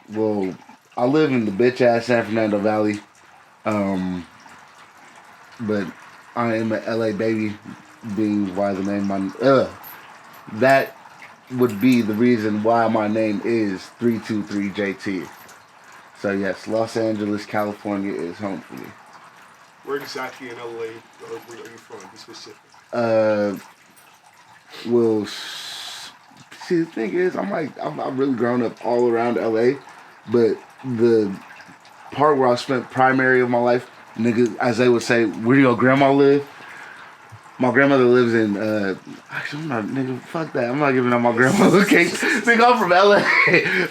Well, I live in the bitch ass San Fernando Valley. Um, but I am an LA baby, being why the name that would be the reason why my name is 323JT. So yes, Los Angeles, California is home for me. Where exactly in LA are you from? Be specific. Well, see, the thing is, I've really grown up all around LA, but the part where I spent primary of my life, nigga, as they would say, where do your grandma live? My grandmother lives in, actually, I'm not, nigga, fuck that. I'm not giving out my grandma's location. Nigga, I'm from LA.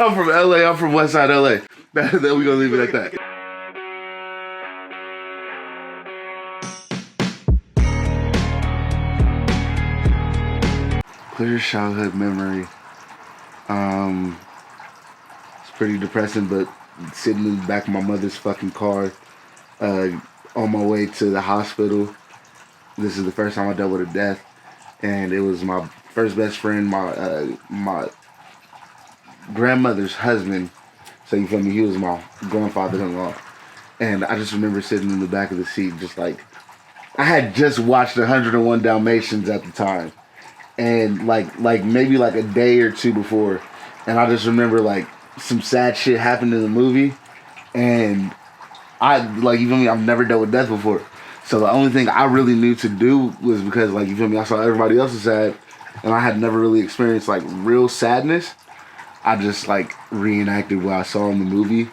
I'm from LA. I'm from West Side LA. Then we gonna leave it at that. Clear childhood memory. It's pretty depressing, but sitting in the back of my mother's fucking car, on my way to the hospital. This is the first time I dealt with a death, and it was my first best friend, my grandmother's husband. So you feel me? He was my grandfather-in-law, and I just remember sitting in the back of the seat, just like I had just watched 101 Dalmatians at the time, and like maybe like a day or two before, and I just remember like some sad shit happened in the movie, and I like you feel me. I've never dealt with death before, so the only thing I really knew to do was because like you feel me. I saw everybody else was sad, and I had never really experienced like real sadness. I just like reenacted what I saw in the movie,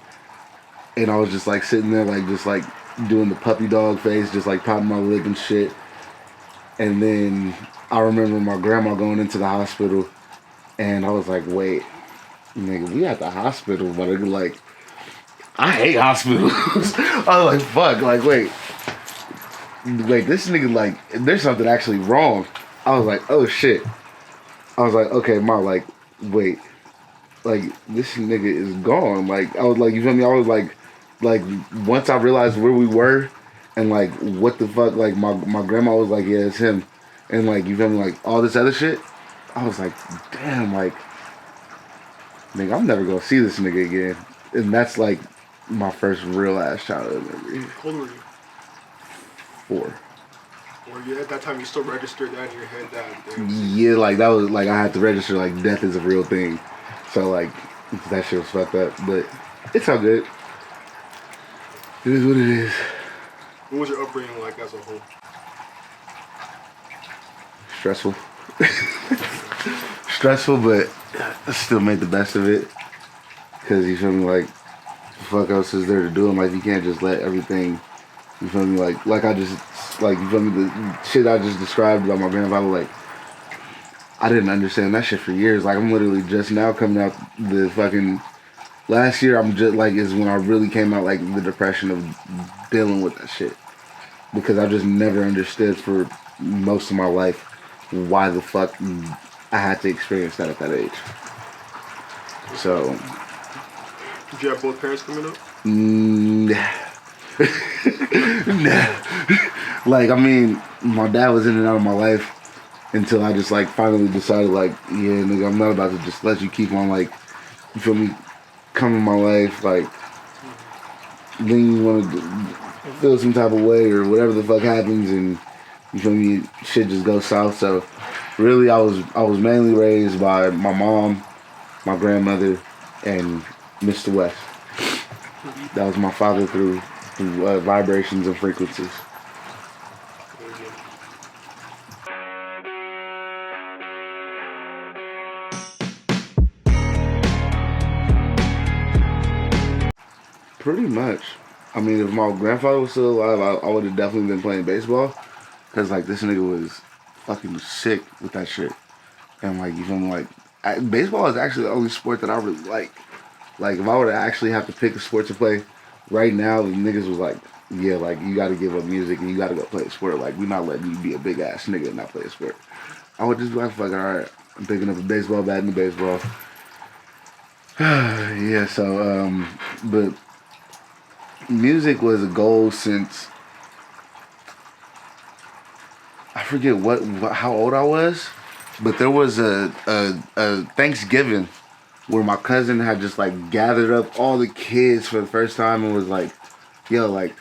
and I was just like sitting there like just like doing the puppy dog face, just like popping my lip and shit. And then I remember my grandma going into the hospital, and I was like, wait, nigga, we at the hospital, but like, I hate hospitals. I was like, fuck, like, wait, this nigga, like, there's something actually wrong. I was like, oh shit. I was like, okay, ma, like, wait, like, this nigga is gone. Like, I was like, you feel me? I was like, once I realized where we were, and like, what the fuck, like, my grandma was like, yeah, it's him. And like, you feel me? Like, all this other shit. I was like, damn, like, nigga, I'm never gonna see this nigga again. And that's like my first real ass childhood memory. How old were you? 4. Or you, at that time you still registered that in your head that Yeah, like that was like I had to register like death is a real thing. So like that shit was fucked up. But it's all good. It is what it is. What was your upbringing like as a whole? Stressful. Stressful, but I still made the best of it. Cause you feel me, like fuck else is there to do in life? You can't just let everything. You feel me, like I just like you feel me the shit I just described about my grandfather. Like I didn't understand that shit for years. Like I'm literally just now coming out the fucking last year. I'm just like is when I really came out like the depression of dealing with that shit because I just never understood for most of my life why the fuck I had to experience that at that age. So. Did you have both parents coming up? Nah. Like, I mean, my dad was in and out of my life until I just, like, finally decided, like, yeah, nigga, I'm not about to just let you keep on, like, you feel me, come in my life, like, then you want to feel some type of way or whatever the fuck happens and, you feel me, shit just goes south. So, really, I was mainly raised by my mom, my grandmother, and Mr. West. That was my father through vibrations and frequencies. Pretty much. I mean, if my grandfather was still alive, I would have definitely been playing baseball. Cause like this nigga was fucking sick with that shit. And like you feel me, like baseball is actually the only sport that I really like. Like if I were to actually have to pick a sport to play right now, the niggas was like, yeah, like you got to give up music and you got to go play a sport. Like we not letting you be a big ass nigga and not play a sport. I would just be like, fuck it, all right, I'm picking up a baseball bat and a baseball. Yeah, so but music was a goal since I forget how old I was, but there was a Thanksgiving where my cousin had just like gathered up all the kids for the first time and was like, yo, like,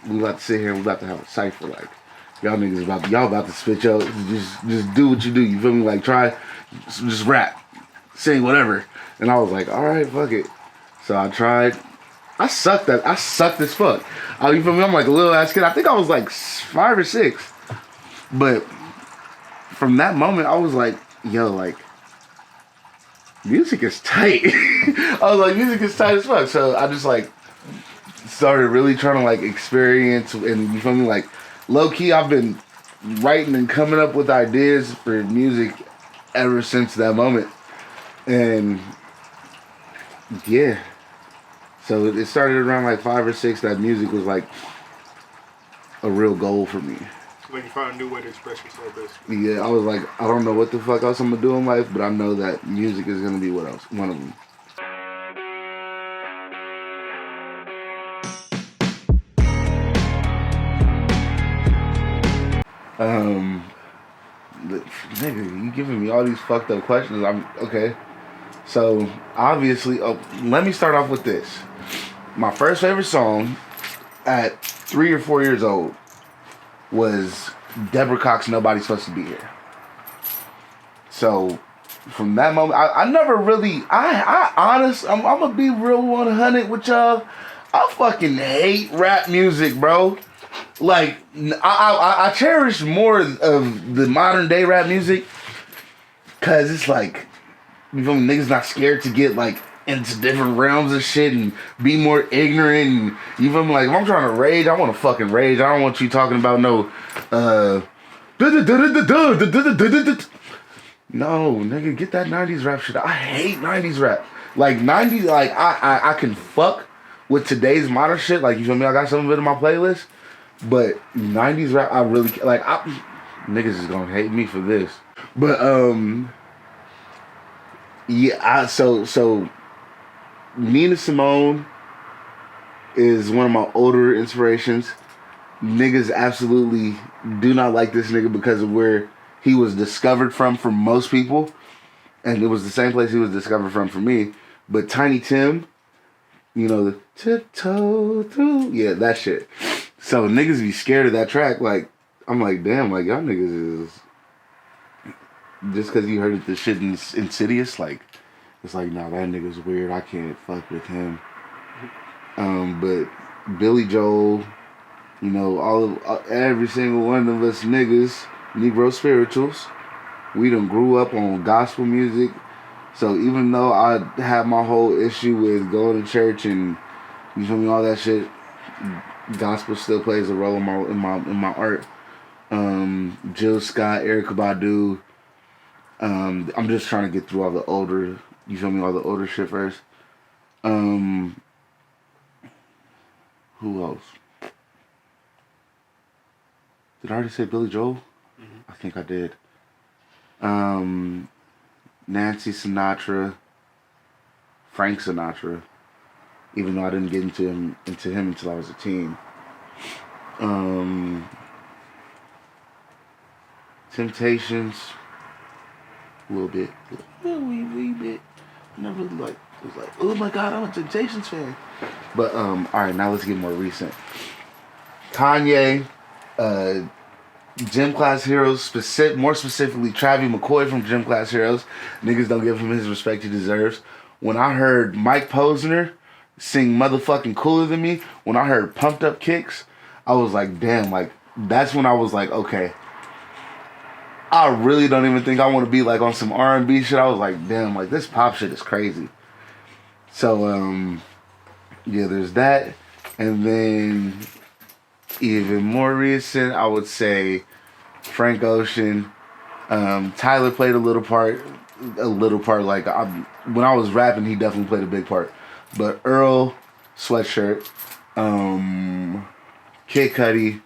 we about to sit here and we about to have a cipher, like, y'all about to spit, yo, just do what you do, you feel me, like, try, just rap, sing, whatever. And I was like, all right, fuck it. So I tried. I sucked as fuck. You feel me? I'm like a little ass kid. I think I was like 5 or 6. But from that moment, I was like, yo, like, music is tight. I was like, music is tight as fuck. So I just like started really trying to like experience, and you feel me, like low key I've been writing and coming up with ideas for music ever since that moment. And yeah, so it started around like 5 or 6 that music was like a real goal for me. Like you found a new way to express yourself, basically. Yeah, I was like, I don't know what the fuck else I'm gonna do in life, but I know that music is gonna be one of them. Nigga, you giving me all these fucked up questions. I'm okay. So obviously, let me start off with this. My first favorite song at 3 or 4 years old was Deborah Cox, "Nobody's Supposed to Be Here." So from that moment, I never really, I'm gonna be real 100 with y'all. I fucking hate rap music, bro. Like, I cherish more of the modern day rap music, cause it's like, you feel me, niggas not scared to get like into different realms of shit and be more ignorant. And you feel me, like if I'm trying to rage, I want to fucking rage. I don't want you talking about no, no, nigga, get that 90s rap shit. I hate 90s rap. Like 90s, like I can fuck with today's modern shit. Like, you feel me, I got some of it in my playlist. But 90s rap, I really, like, niggas is gonna hate me for this. But, yeah, so Nina Simone is one of my older inspirations. Niggas absolutely do not like this nigga because of where he was discovered from for most people. And it was the same place he was discovered from for me. But Tiny Tim, you know, the tiptoe through, yeah, that shit. So niggas be scared of that track. Like, I'm like, damn, like, y'all niggas is, just because you heard the shit in Insidious, like, it's like, nah, that nigga's weird. I can't fuck with him. But Billy Joel, you know, every single one of us niggas, Negro spirituals, we done grew up on gospel music. So even though I have my whole issue with going to church and, you feel me, all that shit, gospel still plays a role in my art. Jill Scott, Erykah Badu. I'm just trying to get through all the older, you feel me, all the older shit first. Who else? Did I already say Billy Joel? Mm-hmm. I think I did. Nancy Sinatra, Frank Sinatra. Even though I didn't get into him until I was a teen. Temptations, a little bit, wee bit. Never like, it was like, oh my god, I'm a Temptations fan. But all right, now let's get more recent. Kanye, Gym Class Heroes, more specifically Travis McCoy from Gym Class Heroes. Niggas don't give him his respect he deserves. When I heard Mike Posner sing Motherfucking Cooler Than Me, when I heard Pumped Up Kicks, I was like, damn, like, that's when I was like, okay, I really don't even think I want to be like on some R&B shit. I was like, damn, like, this pop shit is crazy. So, yeah, there's that. And then even more recent, I would say Frank Ocean. Tyler played a little part. Like, when I was rapping, he definitely played a big part. But Earl Sweatshirt, Kid Cudi.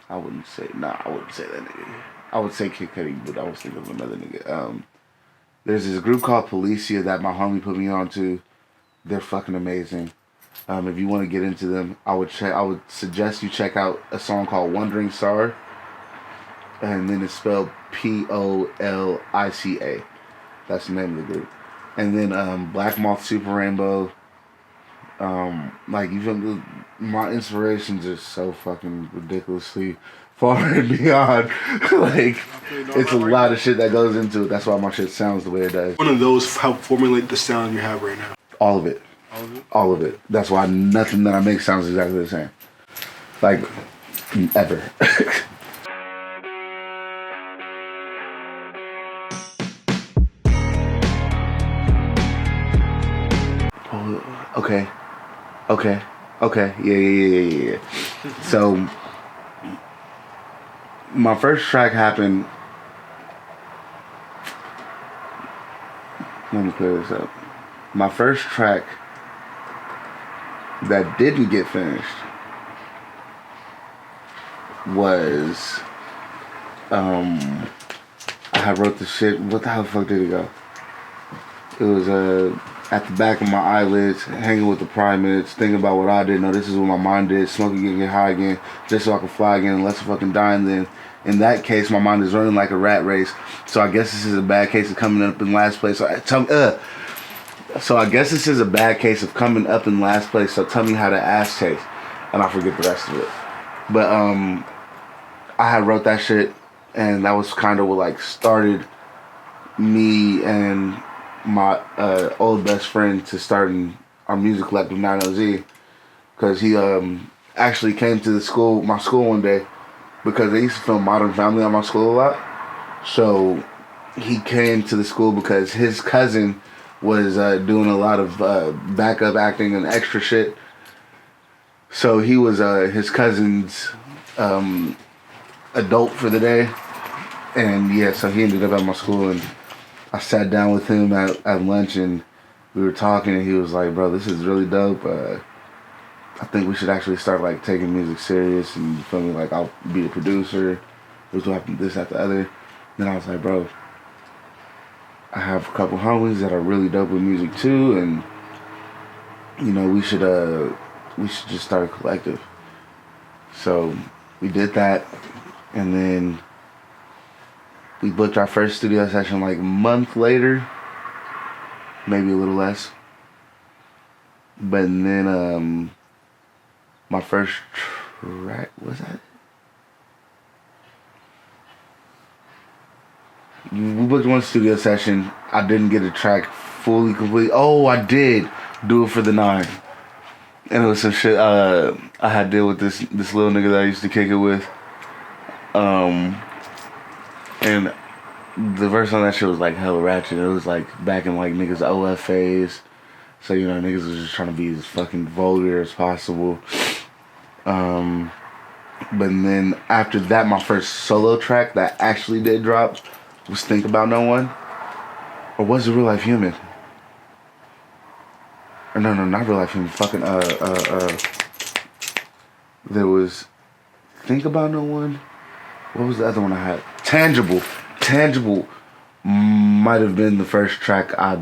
I wouldn't say that nigga. I would say Kid Cudi, but I was thinking of another nigga. There's this group called Policia that my homie put me on to. They're fucking amazing. If you want to get into them, I would suggest you check out a song called Wandering Star. And then it's spelled Polica. That's the name of the group. And then Black Moth Super Rainbow. Like even my inspirations are so fucking ridiculously far and beyond. Like it's a lot of shit that goes into it. That's why my shit sounds the way it does. One of those help formulate the sound you have right now. All of it. All of it? All of it. That's why nothing that I make sounds exactly the same. Like ever. Okay. Okay. Okay. Yeah. So my first track happened. Let me clear this up. My first track that didn't get finished was I wrote the shit. What the hell the fuck did it go? It was at the back of my eyelids, hanging with the primates, thinking about what I did. No, this is what my mind did. Smoking again, get high again, just so I can fly again, unless I fucking die. And then, in that case, my mind is running like a rat race. So I guess this is a bad case of coming up in last place. So I guess this is a bad case of coming up in last place. So tell me how the ass tastes, and I forget the rest of it. But I had wrote that shit, and that was kind of what like started me and my old best friend to starting our music collective 90Z, because he actually came to my school one day, because they used to film Modern Family on my school a lot. So he came to the school because his cousin was doing a lot of backup acting and extra shit. So he was his cousin's adult for the day, and yeah, so he ended up at my school, and I sat down with him at lunch, and we were talking, and he was like, bro, this is really dope. I think we should actually start like taking music serious, and you feel me, like I'll be a producer, which will happen this, that, the other. Then I was like, bro, I have a couple homies that are really dope with music too, and you know, we should just start a collective. So we did that, and then we booked our first studio session like a month later, maybe a little less. But then my first track, was that? We booked one studio session. I didn't get a track fully complete. Oh, I did do it for the 9. And it was some shit I had to deal with this little nigga that I used to kick it with. And the verse on that shit was like hella ratchet. It was like back in like niggas OF phase. So, you know, niggas was just trying to be as fucking vulgar as possible. But then after that, my first solo track that actually did drop was Think About No One. Or was it Real Life Human? Or no, not Real Life Human. Fucking, there was Think About No One. What was the other one I had? Tangible. Tangible might have been the first track I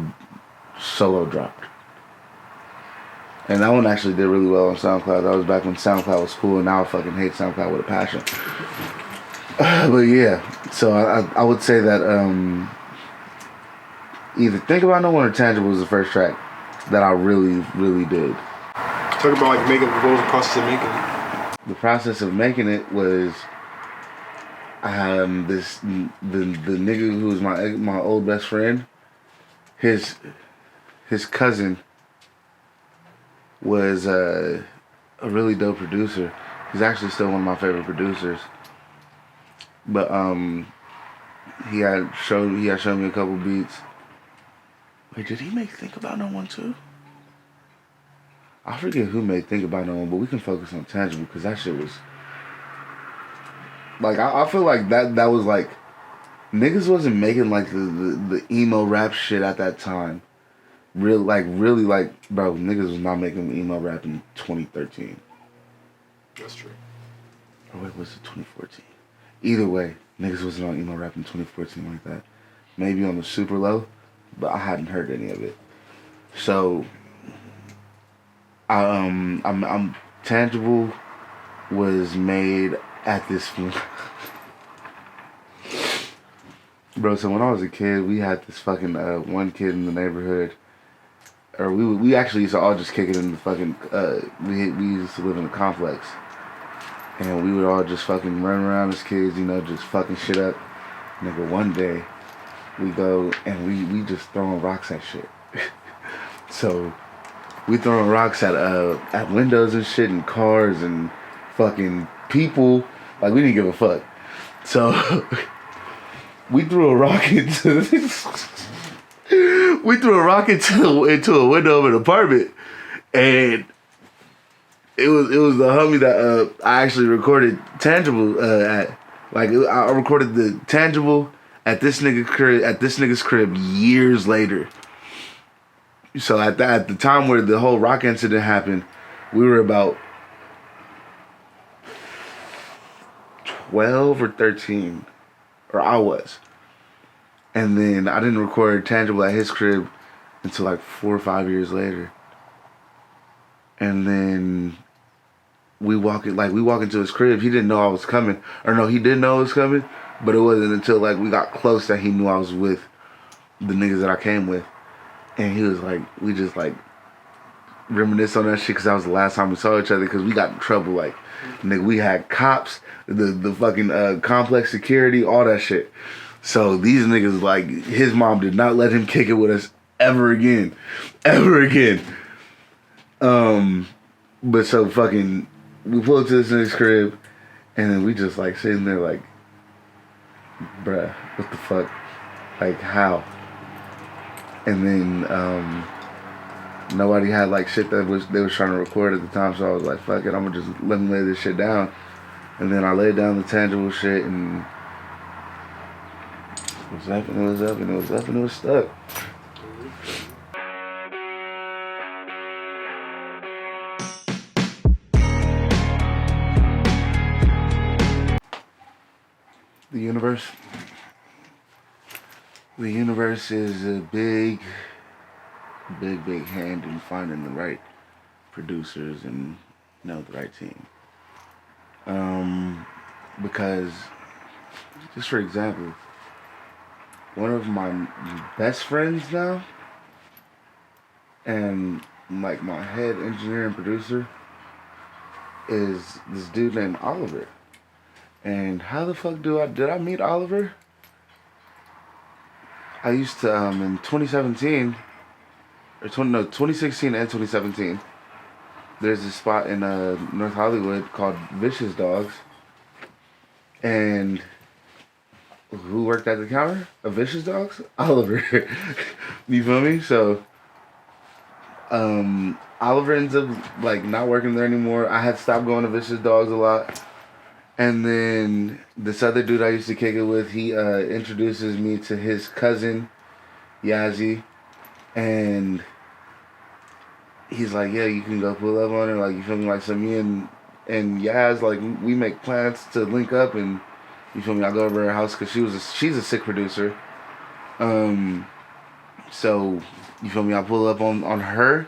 solo dropped. And that one actually did really well on SoundCloud. That was back when SoundCloud was cool, and now I fucking hate SoundCloud with a passion. But yeah, so I would say that either Think About No One or Tangible was the first track that I really, really did. Talk about like making, what was the process of making it? The process of making it was the nigga who was my old best friend, his cousin was a really dope producer. He's actually still one of my favorite producers. But he had showed me a couple beats. Wait, did he make Think About No One too? I forget who made Think About No One, but we can focus on Tangible, because that shit was like, I feel like that was like, niggas wasn't making like the emo rap shit at that time. Really, bro, niggas was not making emo rap in 2013. That's true. Or wait, was it 2014? Either way, niggas wasn't on emo rap in 2014 like that. Maybe on the super low, but I hadn't heard any of it. So, I'm Tangible was made at this Bro, so when I was a kid, we had this fucking one kid in the neighborhood, or we actually used to all just kick it in the fucking we used to live in a complex, and we would all just fucking run around as kids, you know, just fucking shit up. Nigga, one day we go and we just throwing rocks at shit. So we throwing rocks at windows and shit and cars and fucking people. Like, we didn't give a fuck. So we threw a rock into we threw a rock into a window of an apartment, and it was the homie that I actually recorded Tangible at. Like, I recorded the Tangible at this nigga's crib years later. So at the time where the whole rock incident happened, we were about 12 or 13, or I was. And then I didn't record Tangible at his crib until like 4 or 5 years later. And then we walk into his crib. He didn't know I was coming, or no, he did know I was coming, but it wasn't until like we got close that he knew I was with the niggas that I came with. And he was like, we just like reminisce on that shit because that was the last time we saw each other, because we got in trouble. Like, nigga, we had cops, the fucking complex security, all that shit. So these niggas, like, his mom did not let him kick it with us ever again. But so fucking, we pull up to this nigga's crib, and then we just like sitting there like, bruh, what the fuck? Like, how? And then nobody had like shit that they was trying to record at the time, so I was like, fuck it, I'm gonna just let me lay this shit down. And then I laid down the Tangible shit, and it was up and it was up and it was up and it was stuck. The universe. The universe is a big hand in finding the right producers and, you know, the right team. Because, just for example, one of my best friends now, and like my head engineer and producer, is this dude named Oliver. And how the fuck did I meet Oliver? I used to, in 2017, 2016 and 2017, there's this spot in North Hollywood called Vicious Dogs. And who worked at the counter of Vicious Dogs? Oliver. You feel me? So, Oliver ends up, like, not working there anymore. I had stopped going to Vicious Dogs a lot. And then this other dude I used to kick it with, he introduces me to his cousin, Yazzie. And he's like, yeah, you can go pull up on her. Like, you feel me? Like, so me and Yaz, like, we make plans to link up, and you feel me? I go over her house because she's a sick producer. So, you feel me? I pull up on her,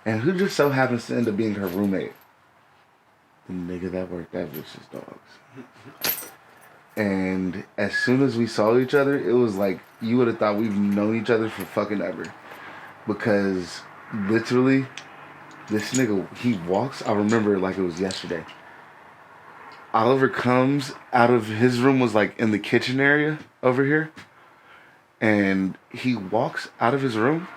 and who just so happens to end up being her roommate? The nigga that worked at Vicious Dogs. And as soon as we saw each other, it was like you would have thought we've known each other for fucking ever. Because literally, this nigga, he walks, I remember it like it was yesterday. Oliver comes out of his room, was like in the kitchen area over here. And he walks out of his room,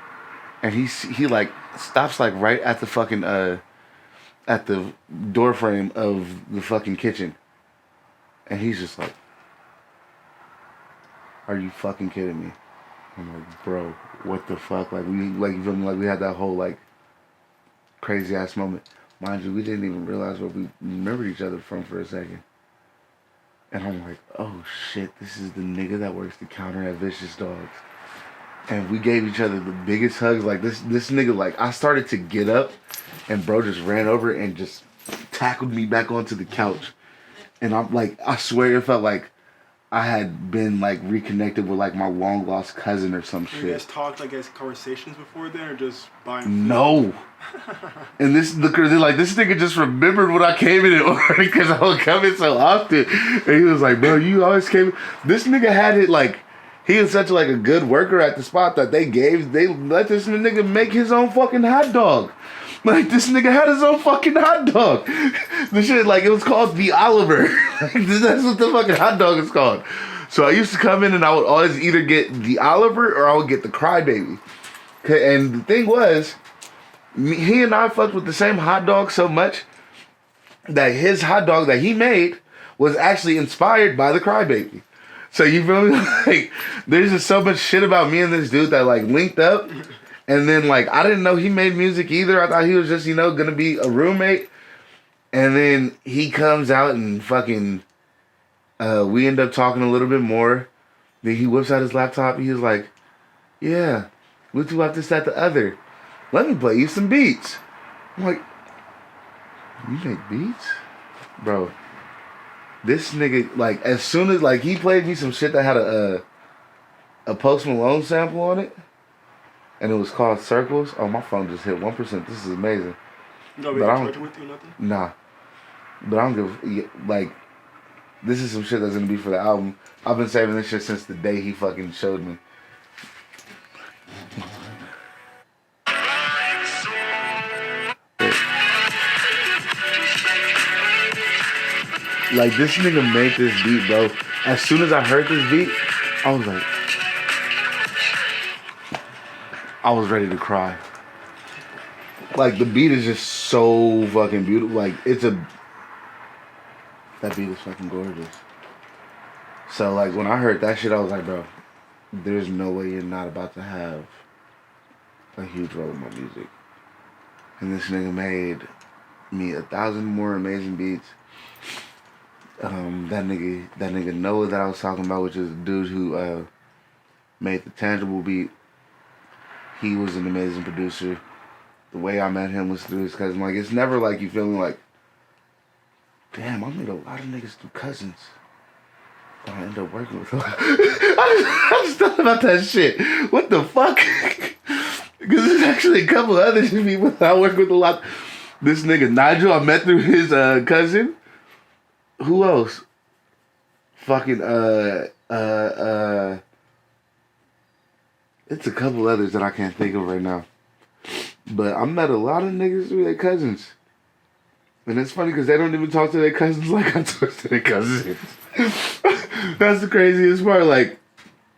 and he like stops like right at the fucking at the door frame of the fucking kitchen. And he's just like, are you fucking kidding me? I'm like, bro, what the fuck? Like, you feel me? Like, we had that whole, like, crazy ass moment. Mind you, we didn't even realize what we remembered each other from for a second. And I'm like, oh shit, this is the nigga that works the counter at Vicious Dogs. And we gave each other the biggest hugs. Like, this nigga, like, I started to get up, and bro just ran over and just tackled me back onto the couch. And I'm like, I swear it felt like I had been like reconnected with like my long lost cousin or some shit. You guys talked like as conversations before then, or just buying food? No. And this nigga just remembered when I came in and ordered because I would come in so often. And he was like, bro, you always came. This nigga had it like he was such like a good worker at the spot that they let this nigga make his own fucking hot dog. Like, this nigga had his own fucking hot dog. The shit, like, it was called the Oliver. That's what the fucking hot dog is called. So I used to come in and I would always either get the Oliver or I would get the Crybaby. And the thing was, he and I fucked with the same hot dog so much that his hot dog that he made was actually inspired by the Crybaby. So you feel me? Like, there's just so much shit about me and this dude that like linked up. And then like I didn't know he made music either. I thought he was just, gonna be a roommate. And then he comes out and fucking we end up talking a little bit more. Then he whips out his laptop. He was like, yeah, we'll do about this, that, the other. Let me play you some beats. I'm like, you make beats? Bro, this nigga, like, as soon as, like, he played me some shit that had a Post Malone sample on it, and it was called Circles. Oh, my phone just hit 1%. This is amazing. No, but I don't, with you or nothing? Nah. But I don't give, like, this is some shit that's gonna be for the album. I've been saving this shit since the day he fucking showed me. Like, this nigga made this beat, bro. As soon as I heard this beat, I was like, I was ready to cry. Like, the beat is just so fucking beautiful. Like, that beat is fucking gorgeous. So, like, when I heard that shit, I was like, bro, there's no way you're not about to have a huge role in my music. And this nigga made me 1,000 more amazing beats. That nigga Noah that I was talking about, which is the dude who made the Tangible beat. He was an amazing producer. The way I met him was through his cousin. Like, it's never like you feeling like, damn, I made a lot of niggas through cousins that I end up working with. I just thought about that shit. What the fuck? Because there's actually a couple other people that I work with a lot. This nigga Nigel, I met through his cousin. Who else? Fucking it's a couple others that I can't think of right now. But I met a lot of niggas through their cousins. And it's funny because they don't even talk to their cousins like I talk to their cousins. That's the craziest part. Like,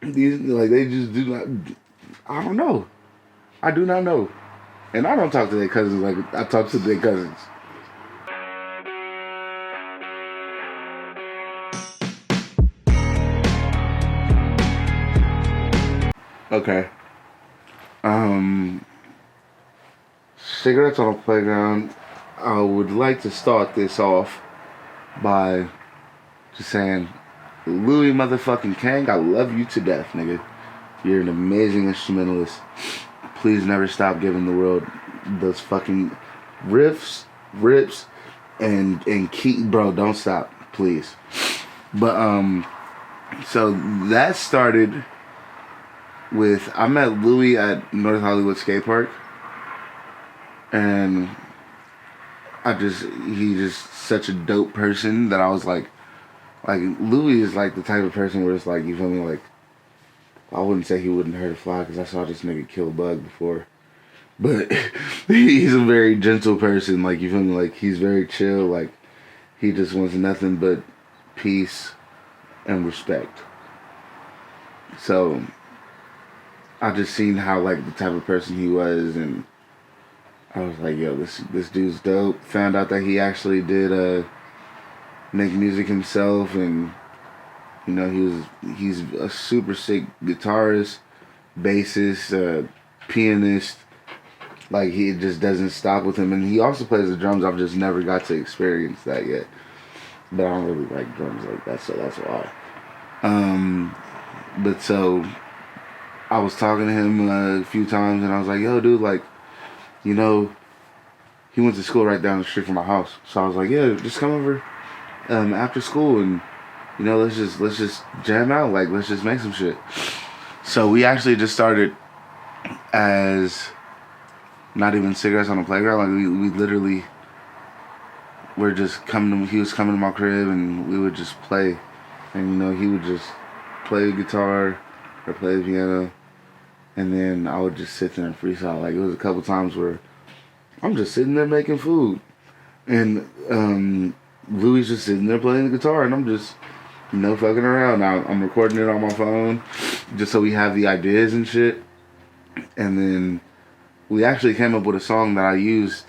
they just do not. I don't know. I do not know. And I don't talk to their cousins like I talk to their cousins. Okay. Cigarettes on a Playground. I would like to start this off by just saying, Louis motherfucking Kang, I love you to death, nigga. You're an amazing instrumentalist. Please never stop giving the world those fucking rips, and keep, bro, don't stop, please. But, so that started with, I met Louis at North Hollywood Skate Park, and he's just such a dope person that I was like Louis is like the type of person where it's like, you feel me, like, I wouldn't say he wouldn't hurt a fly because I saw this nigga kill a bug before, but he's a very gentle person, like, you feel me, like, he's very chill, like, he just wants nothing but peace and respect. So I just seen how, like, the type of person he was, and I was like, yo, this dude's dope. Found out that he actually did make music himself, and you know, he's a super sick guitarist, bassist, pianist. Like, he just doesn't stop with him, and he also plays the drums. I've just never got to experience that yet, but I don't really like drums like that, so that's why. But so I was talking to him a few times, and I was like, yo, dude, like, you know, he went to school right down the street from my house. So I was like, yeah, just come over after school, and, you know, let's just jam out. Like, let's just make some shit. So we actually just started as not even Cigarettes on the Playground. Like, we literally were just he was coming to my crib, and we would just play. And, you know, he would just play the guitar, or play the piano, and then I would just sit there and freestyle. Like, it was a couple times where I'm just sitting there making food, and Louis just sitting there playing the guitar, and I'm just, fucking around. I'm recording it on my phone, just so we have the ideas and shit. And then we actually came up with a song that I used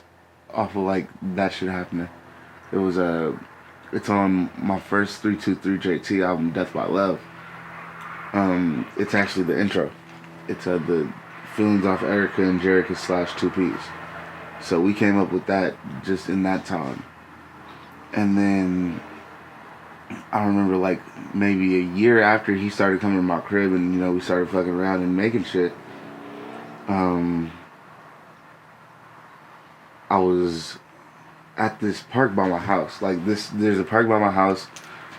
off of, like, that shit happening. It was it's on my first 323 JT album, Death by Love. It's actually the intro. It's the feelings off Erica and Jerica / 2Ps. So we came up with that just in that time. And then I remember, like, maybe a year after he started coming to my crib and, we started fucking around and making shit. I was at this park by my house. Like, there's a park by my house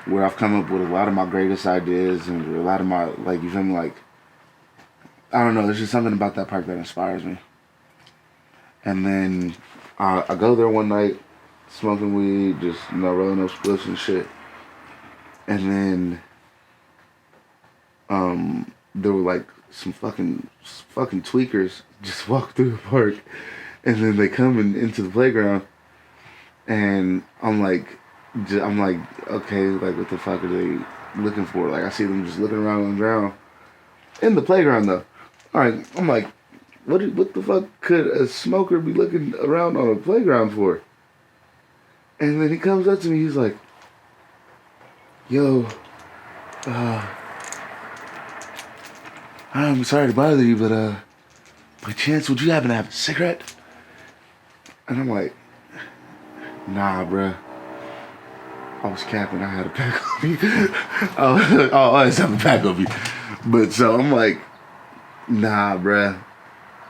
where I've come up with a lot of my greatest ideas and a lot of my, like, you feel me, like, I don't know, there's just something about that park that inspires me. And then I go there one night, smoking weed, just, rolling up spliffs and shit. And then there were, like, some fucking tweakers just walk through the park. And then they come into the playground. And I'm like, okay, like, what the fuck are they looking for? Like, I see them just looking around on the ground. In the playground, though. Alright, I'm like, what the fuck could a smoker be looking around on a playground for? And then he comes up to me, he's like, yo, I'm sorry to bother you, but, by chance, would you happen to have a cigarette? And I'm like, nah, bruh. I was capping, I had a pack on me. I always have a pack on me. But so I'm like, nah, bruh.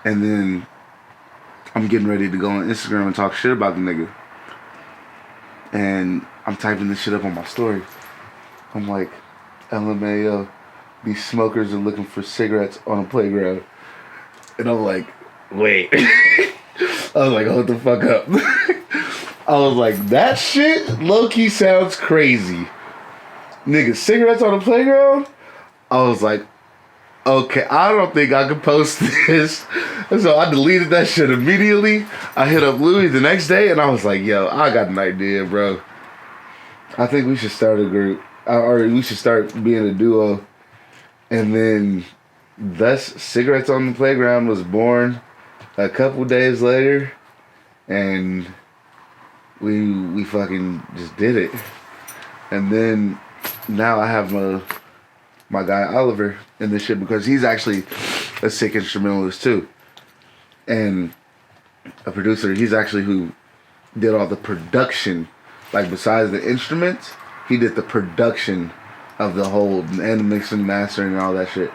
And then I'm getting ready to go on Instagram and talk shit about the nigga. And I'm typing this shit up on my story. I'm like, LMAO, these smokers are looking for cigarettes on a playground. And I'm like, wait. I was like, hold the fuck up. I was like, that shit low-key sounds crazy. Nigga, cigarettes on a playground? I was like, okay, I don't think I can post this. And so I deleted that shit immediately. I hit up Louis the next day and I was like, yo, I got an idea, bro. I think we should start a group. Or we should start being a duo. And then thus Cigarettes on the Playground was born a couple days later. And we fucking just did it. And then now I have my guy Oliver in this shit because he's actually a sick instrumentalist too. And a producer. He's actually who did all the production. Like, besides the instruments, he did the production of the whole, and the mixing, mastering, and all that shit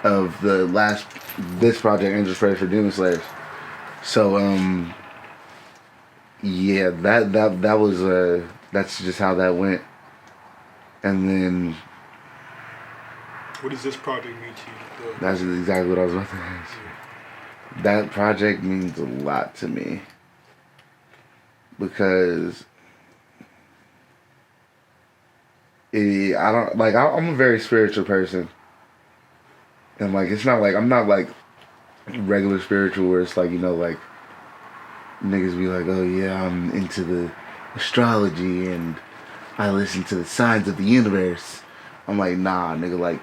of this project, Angels Praise for Demon Slayers. So, yeah, that was, that's just how that went. And then, what does this project mean to you? That's exactly what I was about to ask. That project means a lot to me. Because I'm a very spiritual person. And, like, it's not like, I'm not, like, regular spiritual where it's like, like, niggas be like, oh yeah, I'm into the astrology and I listen to the signs of the universe. I'm like, nah, nigga, like,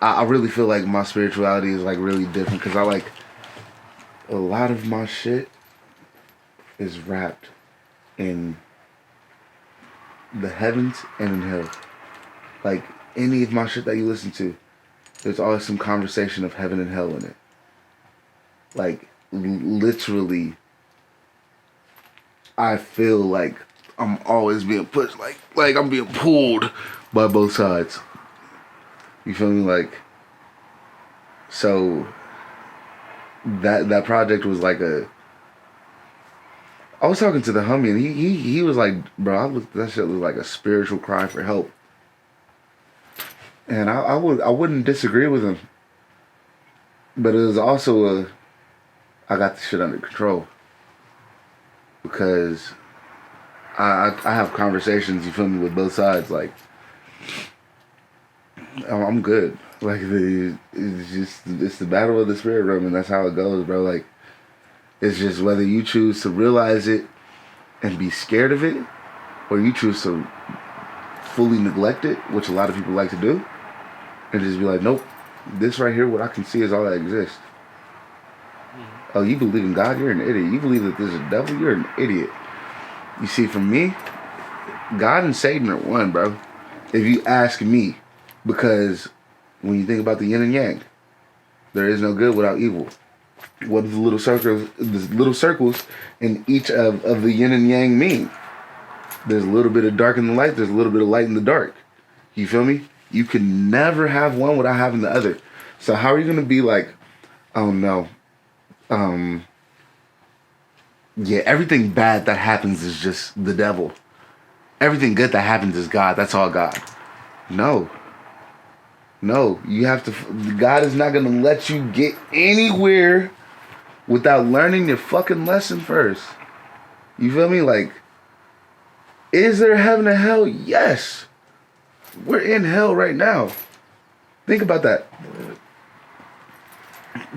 I really feel like my spirituality is, like, really different because I, like, a lot of my shit is wrapped in the heavens and in hell. Like, any of my shit that you listen to, there's always some conversation of heaven and hell in it. Like, literally, I feel like I'm always being pushed, like I'm being pulled by both sides. You feel me? Like, so that project was like I was talking to the homie and he was like, bro, that shit was like a spiritual cry for help. And I wouldn't disagree with him. But it was also I got the shit under control. Because I have conversations, you feel me, with both sides. Like, I'm good. Like it's the battle of the spirit realm, and that's how it goes, bro. Like it's just whether you choose to realize it and be scared of it, or you choose to fully neglect it, which a lot of people like to do, and just be like, nope, this right here, what I can see is all that exists. Oh, you believe in God? You're an idiot. You believe that there's a devil? You're an idiot. You see, for me, God and Satan are one, bro. If you ask me, because when you think about the yin and yang, there is no good without evil. What do the little circles in each of the yin and yang mean? There's a little bit of dark in the light. There's a little bit of light in the dark. You feel me? You can never have one without having the other. So how are you gonna be like, oh no, yeah, everything bad that happens is just the devil. Everything good that happens is God. That's all God. No. No, you have to. God is not gonna let you get anywhere without learning your fucking lesson first. You feel me? Like, is there heaven and hell? Yes. We're in hell right now. Think about that.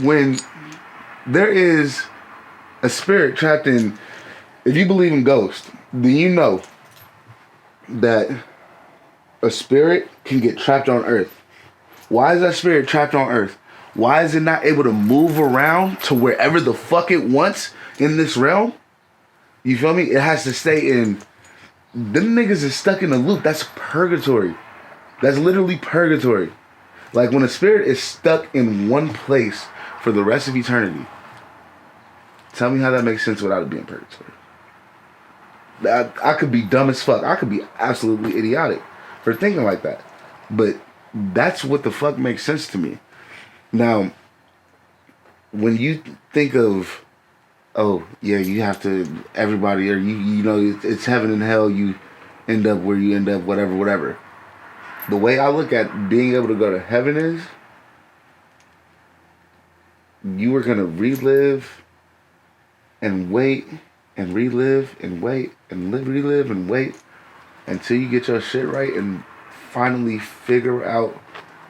When there is a spirit trapped in, if you believe in ghosts, then you know that a spirit can get trapped on earth. Why is that spirit trapped on earth? Why is it not able to move around to wherever the fuck it wants in this realm? You feel me? It has to stay in. Them niggas is stuck in a loop. That's purgatory. That's literally purgatory. Like when a spirit is stuck in one place for the rest of eternity. Tell me how that makes sense without it being purgatory. I could be dumb as fuck. I could be absolutely idiotic for thinking like that. But that's what the fuck makes sense to me. Now, when you think of, oh, yeah, you have to, everybody, or you know, it's heaven and hell, you end up where you end up, whatever. The way I look at being able to go to heaven is, you are going to relive and wait and relive and wait and relive and wait until you get your shit right and finally figure out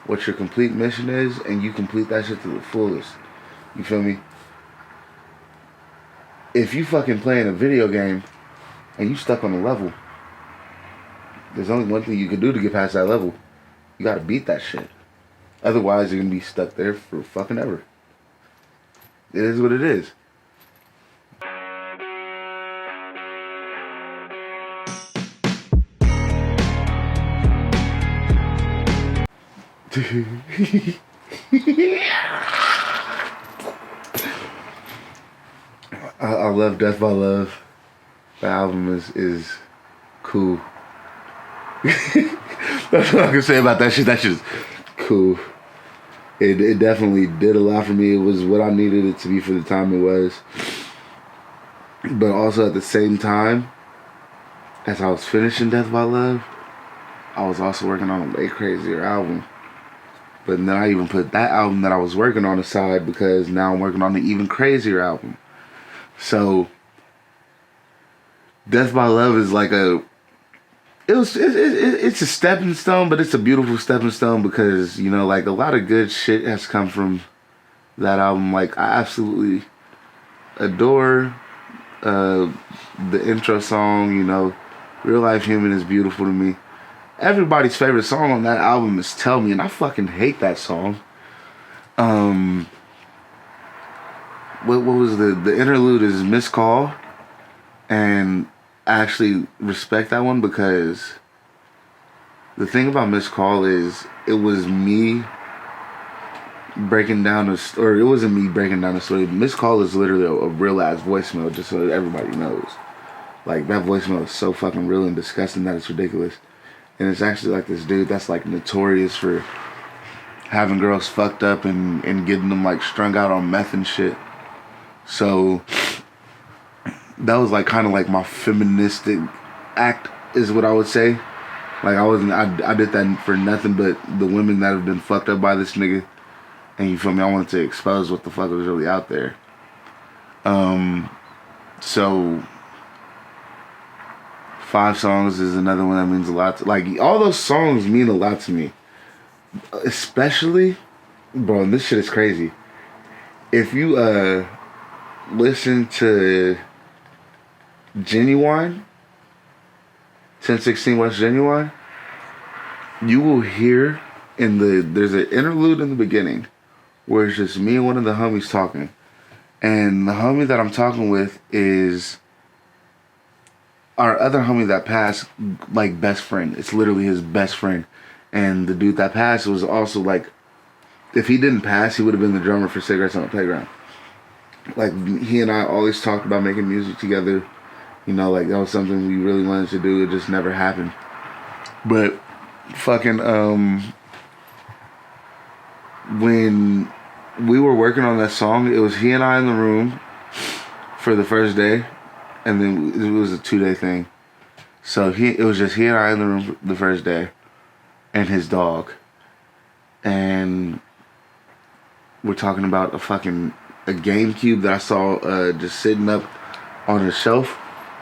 what your complete mission is, and you complete that shit to the fullest. You feel me? If you fucking playing a video game and you stuck on a level, there's only one thing you can do to get past that level. You gotta beat that shit. Otherwise, you're gonna be stuck there for fucking ever. It is what it is. I love Death by Love. The album is cool. That's what I can say about that shit. That shit's cool. It definitely did a lot for me. It was what I needed it to be for the time it was. But also at the same time, as I was finishing Death by Love, I was also working on a way crazier album. But then I even put that album that I was working on aside because now I'm working on an even crazier album. So Death by Love is like it's a stepping stone, but it's a beautiful stepping stone because, you know, like a lot of good shit has come from that album. Like I absolutely adore the intro song, you know, Real Life Human is beautiful to me. Everybody's favorite song on that album is Tell Me, and I fucking hate that song. What was the interlude is Miss Call, and I actually respect that one because the thing about Miss Call is it was me breaking down or it wasn't me breaking down the story. Miss Call is literally a real ass voicemail, just so that everybody knows. Like that voicemail is so fucking real and disgusting that it's ridiculous. And it's actually like this dude that's like notorious for having girls fucked up and getting them like strung out on meth and shit. So that was like kind of like my feministic act is what I would say. Like I did that for nothing but the women that have been fucked up by this nigga. And you feel me? I wanted to expose what the fuck was really out there. So 5 songs is another one that means a lot. Like all those songs mean a lot to me. Especially, bro, and this shit is crazy. If you listen to Genuine, 1016 West Genuine, you will hear there's an interlude in the beginning where it's just me and one of the homies talking. And the homie that I'm talking with is our other homie that passed, like, best friend. It's literally his best friend. And the dude that passed was also, like, if he didn't pass, he would have been the drummer for Cigarettes on the Playground. Like, he and I always talked about making music together. You know, like, that was something we really wanted to do. It just never happened. But fucking, when we were working on that song, it was he and I in the room for the first day, and then it was a 2-day thing. So it was just he and I in the room the first day, and his dog, and we're talking about a GameCube that I saw just sitting up on a shelf,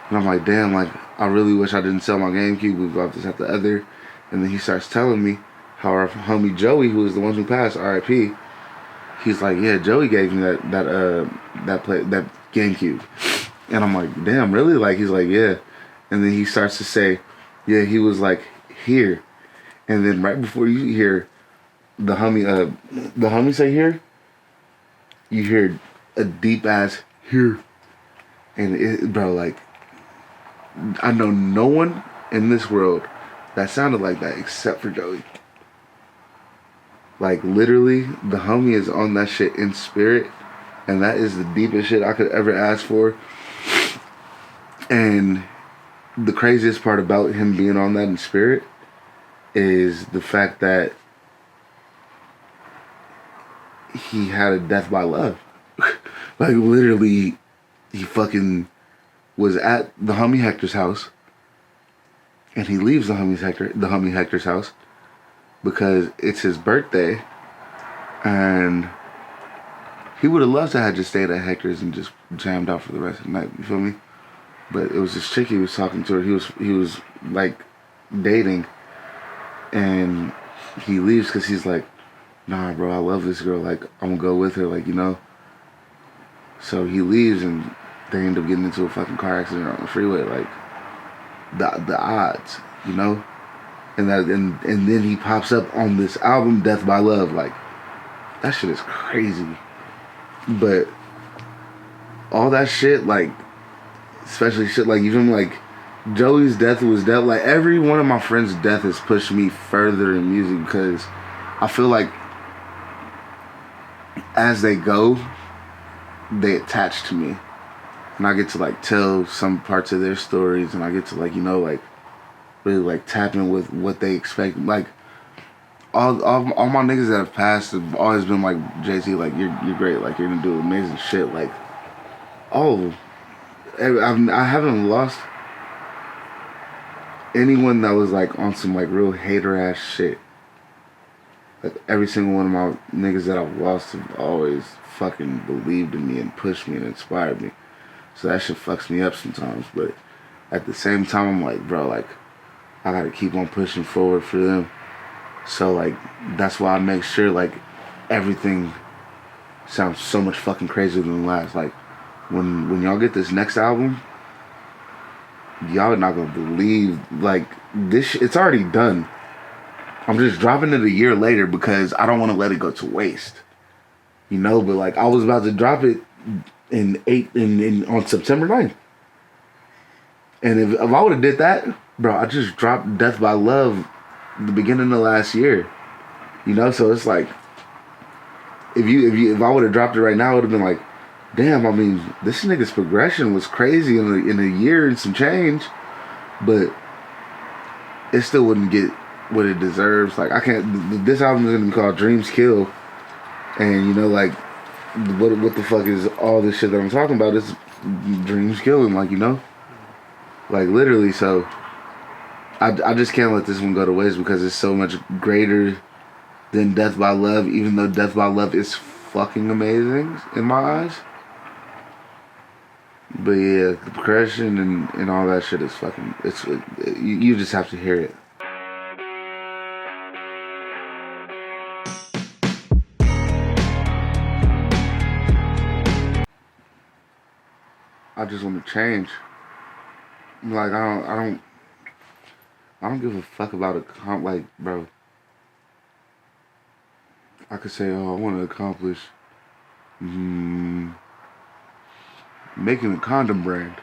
and I'm like, damn, like, I really wish I didn't sell my GameCube. We bought this at the other, and then he starts telling me how our homie Joey, who was the one who passed, R.I.P. He's like, yeah, Joey gave me that GameCube, and I'm like, damn, really? Like, he's like, yeah, and then he starts to say, yeah, he was like, here, and then right before you hear the homie say here, you hear a deep ass here, and bro, like, I know no one in this world that sounded like that except for Joey. Like, literally, the homie is on that shit in spirit, and that is the deepest shit I could ever ask for. And the craziest part about him being on that in spirit is the fact that he had a death by love. Like, literally, he fucking was at the homie Hector's house, and he leaves the homie Hector's house because it's his birthday, and he would have loved to have just stayed at Hector's and just jammed out for the rest of the night. You feel me? But it was this chick he was talking to. He was like dating, and he leaves because he's like, nah, bro, I love this girl. Like, I'm gonna go with her. Like, you know. So he leaves, and they end up getting into a fucking car accident on the freeway. Like, the odds, you know. And then he pops up on this album, Death by Love. Like, that shit is crazy. But all that shit, like, especially shit like, even like Joey's death was death. Like, every one of my friends' death has pushed me further in music because I feel like as they go, they attach to me, and I get to like tell some parts of their stories, and I get to, like, you know, like, really like tap in with what they expect. Like, all my niggas that have passed have always been like, JT, like, you're great, like, you're gonna do amazing shit. Like, oh, I haven't lost anyone that was like on some like real hater ass shit. Like, every single one of my niggas that I've lost have always fucking believed in me and pushed me and inspired me. So that shit fucks me up sometimes, but at the same time, I'm like, bro, like, I gotta keep on pushing forward for them. So, like, that's why I make sure, like, everything sounds so much fucking crazier than the last. Like, when y'all get this next album, y'all are not gonna believe, like, this it's already done. I'm just dropping it a year later because I don't want to let it go to waste. You know, but like, I was about to drop it on September 9th. And if I would have did that, bro, I just dropped Death by Love the beginning of last year. You know, so it's like, if I would have dropped it right now, it would have been like, damn, I mean, this nigga's progression was crazy in a year and some change, but it still wouldn't get what it deserves. Like, I can't. This album is gonna be called Dreams Kill, and you know, like, what the fuck is all this shit that I'm talking about? Is dreams killing, like, you know, like, literally. So I just can't let this one go to waste because it's so much greater than Death by Love. Even though Death by Love is fucking amazing in my eyes. But yeah, the progression and all that shit is fucking. You just have to hear it. I just want to change. Like I don't give a fuck about like, bro. I could say, oh, I want to accomplish making a condom brand.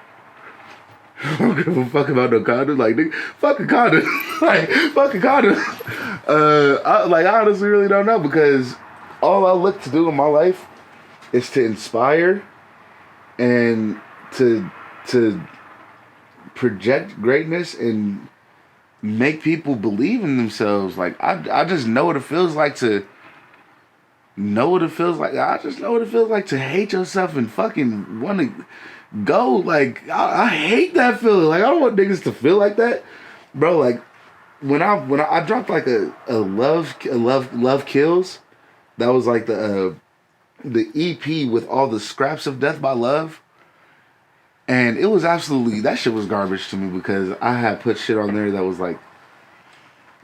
I don't give a fuck about no condom. Like, nigga, fuck a condom. Like, fuck a condom. I honestly really don't know, because all I look to do in my life is to inspire and to project greatness and make people believe in themselves. Like, I just know what it feels like to know what it feels like. I just know what it feels like to hate yourself and fucking want to go. Like, I hate that feeling. Like, I don't want niggas to feel like that, bro. Like, when I dropped like a love kills, that was like the EP with all the scraps of Death by Love. And it was absolutely, that shit was garbage to me, because I had put shit on there that was like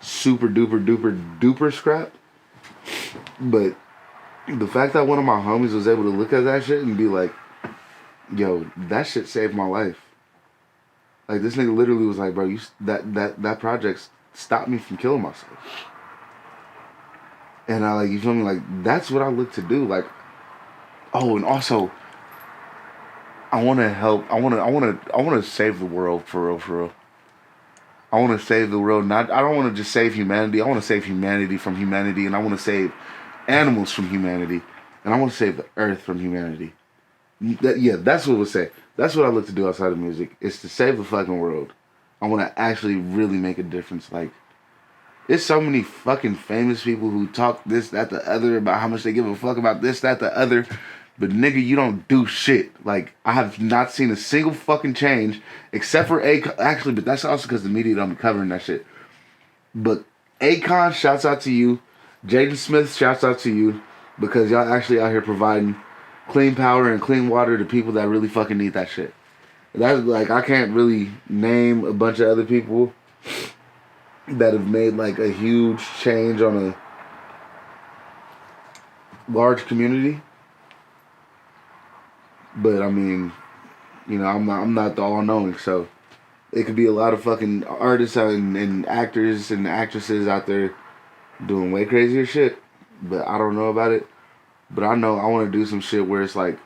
super duper duper duper scrap. But the fact that one of my homies was able to look at that shit and be like, yo, that shit saved my life. Like, this nigga literally was like, bro, that project stopped me from killing myself. And I, like, you feel me? Like, that's what I look to do. Like, oh, and also, I want to help. I want to save the world, for real, for real. I want to save the world. I don't want to just save humanity. I want to save humanity from humanity, and I want to save animals from humanity, and I want to save the earth from humanity. That's what I would say. That's what I look to do outside of music, is to save the fucking world. I want to actually really make a difference. Like, there's so many fucking famous people who talk this, that, the other, about how much they give a fuck about this, that, the other. But nigga, you don't do shit. Like, I have not seen a single fucking change, except for actually, but that's also because the media don't be covering that shit. But Akon, shouts out to you. Jaden Smith, shouts out to you, because y'all actually out here providing clean power and clean water to people that really fucking need that shit. That's like, I can't really name a bunch of other people that have made like a huge change on a large community. But I mean, you know, I'm not the all knowing, so it could be a lot of fucking artists and actors and actresses out there doing way crazier shit, but I don't know about it. But I know I want to do some shit where it's like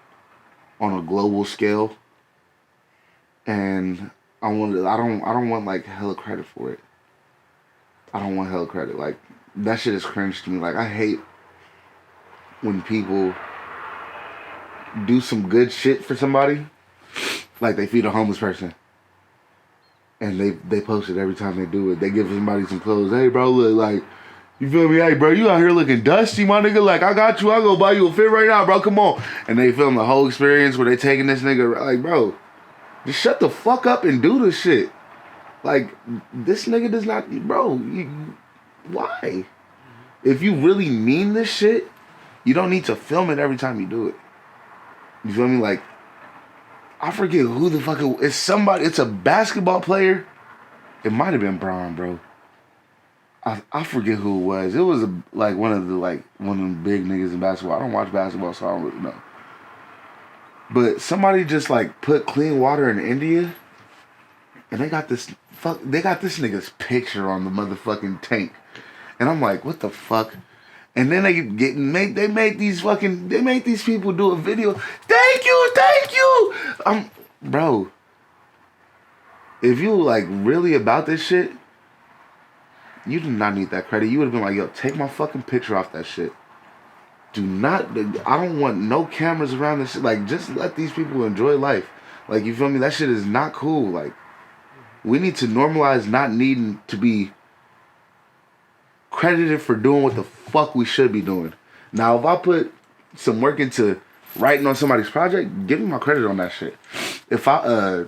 on a global scale, and I don't want like hella credit for it. I don't want hella credit. Like, that shit is cringe to me. Like, I hate when people do some good shit for somebody, like they feed a homeless person, and they post it every time they do it. They give somebody some clothes. Hey, bro, look, like, you feel me? Hey, bro, you out here looking dusty, my nigga. Like, I got you. I'll go buy you a fit right now, bro. Come on. And they film the whole experience where they taking this nigga. Like, bro, just shut the fuck up and do this shit. Like, this nigga does not, bro. Why? If you really mean this shit, you don't need to film it every time you do it. You feel me? Like, I forget who the fuck it's somebody. It's a basketball player. It might have been Braun, bro. I forget who it was. It was one of them big niggas in basketball. I don't watch basketball, so I don't really know. But somebody just like put clean water in India, and they got this nigga's picture on the motherfucking tank, and I'm like, what the fuck? And then they made these people do a video. Thank you. Bro, if you like really about this shit, you do not need that credit. You would have been like, yo, take my fucking picture off that shit. I don't want no cameras around this shit. Like, just let these people enjoy life. Like, you feel me? That shit is not cool. Like, we need to normalize not needing to be credited for doing what the fuck we should be doing. Now, if I put some work into writing on somebody's project, give me my credit on that shit. If I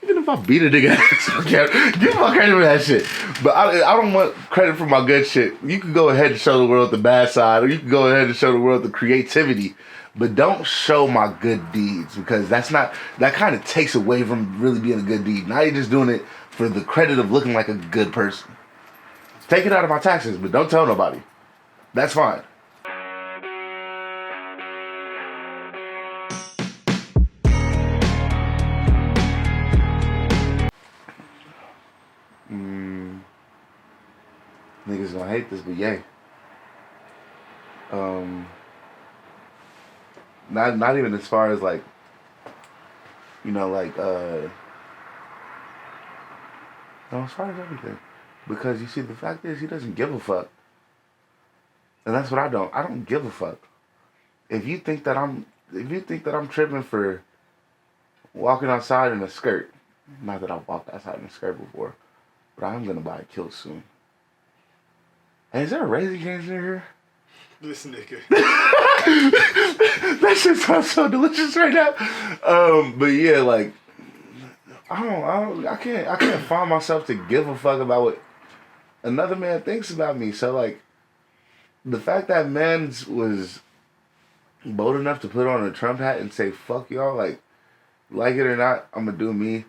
even if I beat a nigga ass, okay, give me my credit for that shit. But I don't want credit for my good shit. You can go ahead and show the world the bad side, or you can go ahead and show the world the creativity. But don't show my good deeds, because that kind of takes away from really being a good deed. Now you're just doing it for the credit of looking like a good person. Take it out of my taxes, but don't tell nobody. That's fine. Niggas gonna hate this, but yay. Not even as far as like, no, as far as everything. Because you see, the fact is, he doesn't give a fuck. And that's what I don't give a fuck. If you think that I'm tripping for walking outside in a skirt, not that I've walked outside in a skirt before, but I'm gonna buy a kilt soon. Hey, is there a Raising Cane's in here? This nigga. That shit sounds so delicious right now. But yeah, like, I can't find myself to give a fuck about what another man thinks about me. So like, the fact that man was bold enough to put on a Trump hat and say fuck y'all, like it or not, I'm gonna do me.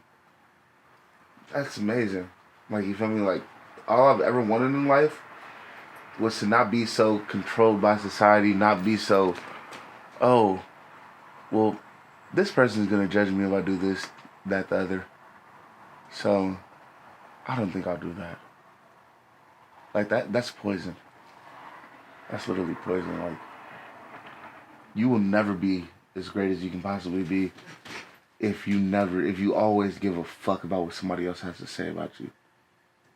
That's amazing. Like, you feel me? Like, all I've ever wanted in life was to not be so controlled by society, not be so, oh, well, this person's gonna judge me if I do this, that, the other. So, I don't think I'll do that. Like, that's poison. That's literally poison. Like, you will never be as great as you can possibly be if you always give a fuck about what somebody else has to say about you.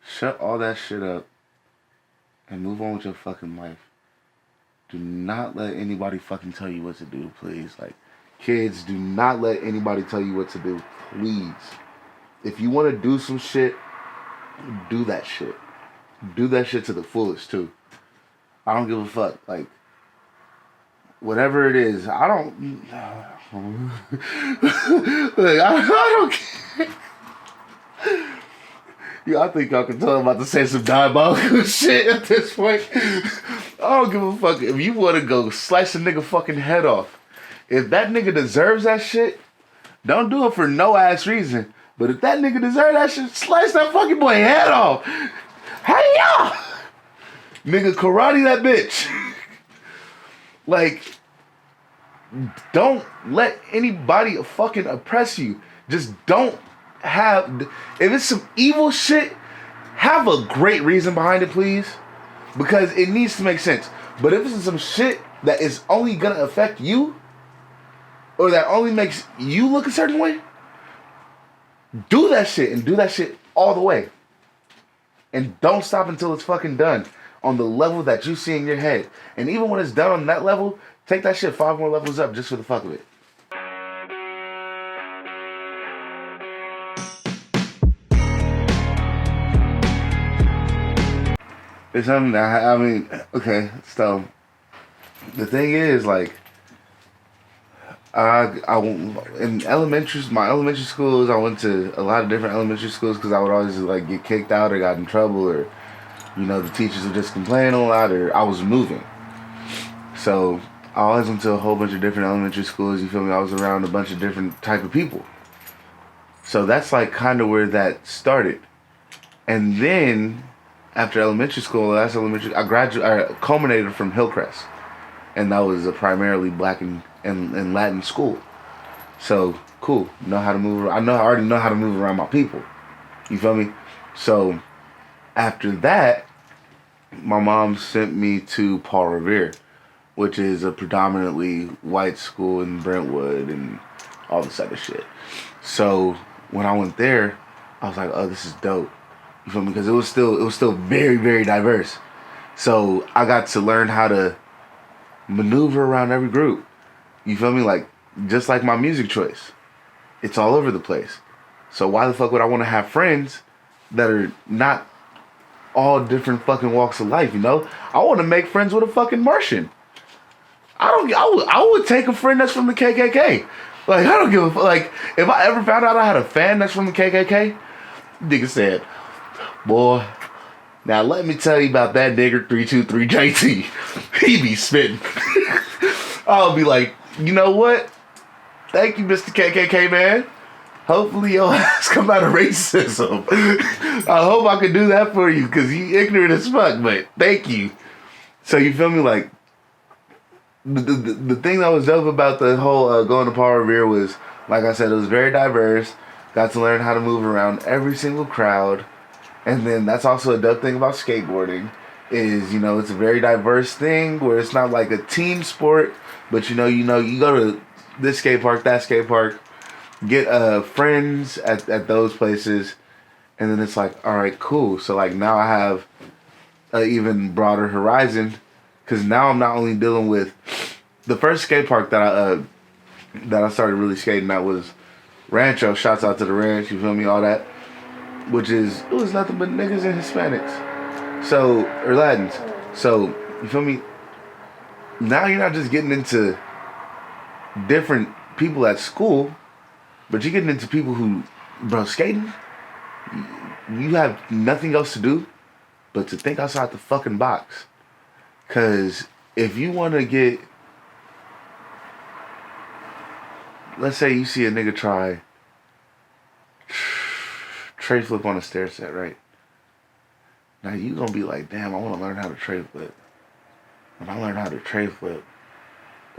Shut all that shit up and move on with your fucking life. Do not let anybody fucking tell you what to do, please. Like, kids, do not let anybody tell you what to do, please. If you want to do some shit, do that shit. Do that shit to the fullest, too. I don't give a fuck. Like, whatever it is, I don't... Look, I don't care. I think y'all can tell I'm about to say some diabolical shit at this point. I don't give a fuck. If you want to go slice a nigga fucking head off, if that nigga deserves that shit, don't do it for no ass reason. But if that nigga deserves that shit, slice that fucking boy head off. Hey, y'all! Nigga, karate that bitch. Like, don't let anybody fucking oppress you. Just don't have... If it's some evil shit, have a great reason behind it, please. Because it needs to make sense. But if it's some shit that is only gonna affect you, or that only makes you look a certain way, do that shit, and do that shit all the way. And don't stop until it's fucking done on the level that you see in your head. And even when it's done on that level, take that shit 5 more levels up just for the fuck of it. It's something that, I mean, okay, so the thing is, like, in my elementary schools, I went to a lot of different elementary schools because I would always like get kicked out or got in trouble, or the teachers would just complain a lot, or I was moving. So I always went to a whole bunch of different elementary schools. You feel me? I was around a bunch of different type of people. So that's like kind of where that started. And then after elementary school, I culminated from Hillcrest, and that was a primarily black and Latin school. So cool, know how to move. I already know how to move around my people. You feel me? So after that, my mom sent me to Paul Revere, which is a predominantly white school in Brentwood and all this other shit. So when I went there, I was like, oh, this is dope. You feel me? Because it was still very, very diverse. So I got to learn how to maneuver around every group. You feel me? Like, just like my music choice. It's all over the place. So why the fuck would I want to have friends that are not all different fucking walks of life, I want to make friends with a fucking Martian. I would take a friend that's from the KKK. Like, I don't give a fuck. Like, if I ever found out I had a fan that's from the KKK, nigga said, boy, now let me tell you about that nigger 323 JT. He be spitting. I'll be like, you know what? Thank you, Mr. KKK man. Hopefully your ass come out of racism. I hope I can do that for you, because you ignorant as fuck, but thank you. So you feel me? Like the thing that was dope about the whole going to Paul Revere was, like I said, it was very diverse. Got to learn how to move around every single crowd, and then that's also a dope thing about skateboarding. Is it's a very diverse thing where it's not like a team sport, but you go to this skate park, that skate park, get friends at those places, and then it's like, all right, cool. So like now I have an even broader horizon, because now I'm not only dealing with the first skate park that I started really skating at was Rancho. Shouts out to the ranch, you feel me, all that, which it was nothing but niggas and Hispanics. So, or Latins. So, you feel me? Now you're not just getting into different people at school, but you're getting into people who, bro, skating, you have nothing else to do but to think outside the fucking box. Because if you want to get, let's say you see a nigga try tray flip on a stair set, right? Now you gonna be like, damn, I want to learn how to tray flip. When I learn how to tray flip,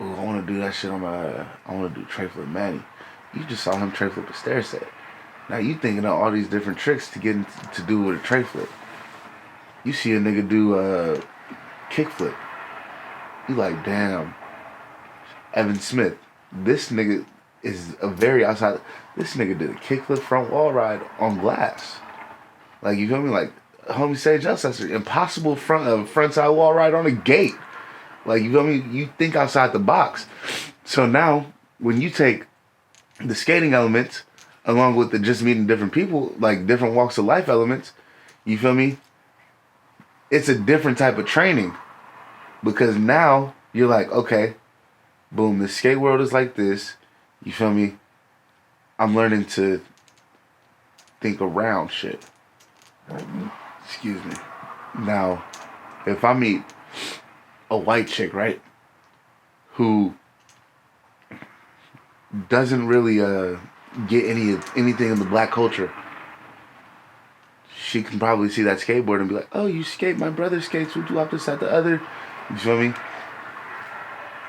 ooh, I want to do that shit I want to do tray flip Manny. You just saw him tray flip a stair set. Now you thinking of all these different tricks to get to do with a tray flip. You see a nigga do a kick flip. You like, damn, Evan Smith. This nigga is a very outside. This nigga did a kickflip front wall ride on glass. Like, you feel me? Like, homie Sage Ancestor, impossible frontside wall ride on a gate. Like, you feel me? You think outside the box. So now, when you take the skating elements along with the just meeting different people, like different walks of life elements, you feel me? It's a different type of training, because now you're like, okay, boom, the skate world is like this. You feel me? I'm learning to think around shit. Excuse me. Now, if I meet a white chick, right, who doesn't really get anything in the black culture, she can probably see that skateboard and be like, oh, you skate, my brother skates, we do up this, that, the other. You feel me?